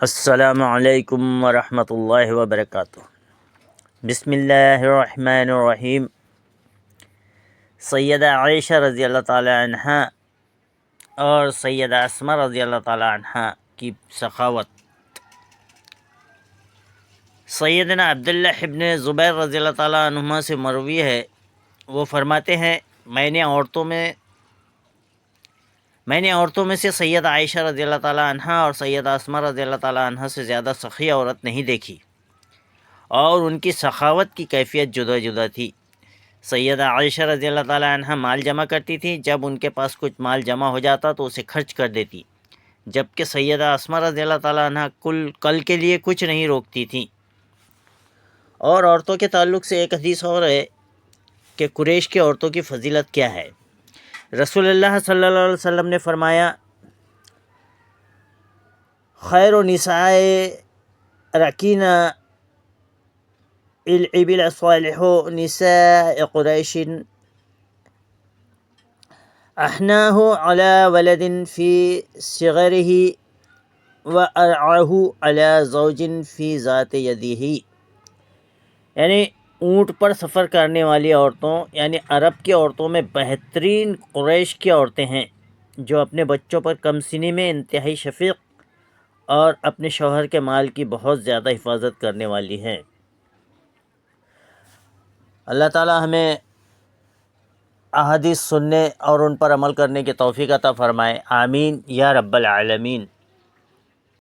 السلام علیکم ورحمۃ اللہ وبرکاتہ۔ بسم اللہ الرحمن الرحیم۔ سیدہ عائشہ رضی اللہ تعالی عنہ اور سیدہ اسماء رضی اللہ تعالی عنہ کی سخاوت۔ سیدنا عبداللہ ابن زبیر رضی اللہ تعالی عنہما سے مروی ہے، وہ فرماتے ہیں میں نے عورتوں میں سے سیدہ عائشہ رضی اللہ تعالی عنہ اور سیدہ اسماء رضی اللہ تعالی عنہ سے زیادہ سخی عورت نہیں دیکھی، اور ان کی سخاوت کی کیفیت جدا جدا تھی۔ سیدہ عائشہ رضی اللہ تعالی عنہ مال جمع کرتی تھی، جب ان کے پاس کچھ مال جمع ہو جاتا تو اسے خرچ کر دیتی، جبکہ سیدہ اسماء رضی اللہ تعالی عنہ کل کے لیے کچھ نہیں روکتی تھیں۔ اور عورتوں کے تعلق سے ایک حدیث اور ہے کہ قریش کی عورتوں کی فضیلت کیا ہے۔ رسول اللہ صلی اللہ علیہ وسلم نے فرمایا، خیر نساء رکینا الابل صالح نساء قریش احناہ علی ولد فی صغرہ وارعاہ علی زوج فی ذات یدہ، یعنی اونٹ پر سفر کرنے والی عورتوں یعنی عرب کی عورتوں میں بہترین قریش کی عورتیں ہیں، جو اپنے بچوں پر کم سنی میں انتہائی شفیق اور اپنے شوہر کے مال کی بہت زیادہ حفاظت کرنے والی ہیں۔ اللہ تعالی ہمیں احادیث سننے اور ان پر عمل کرنے کی توفیق عطا فرمائے، آمین یا رب العالمین۔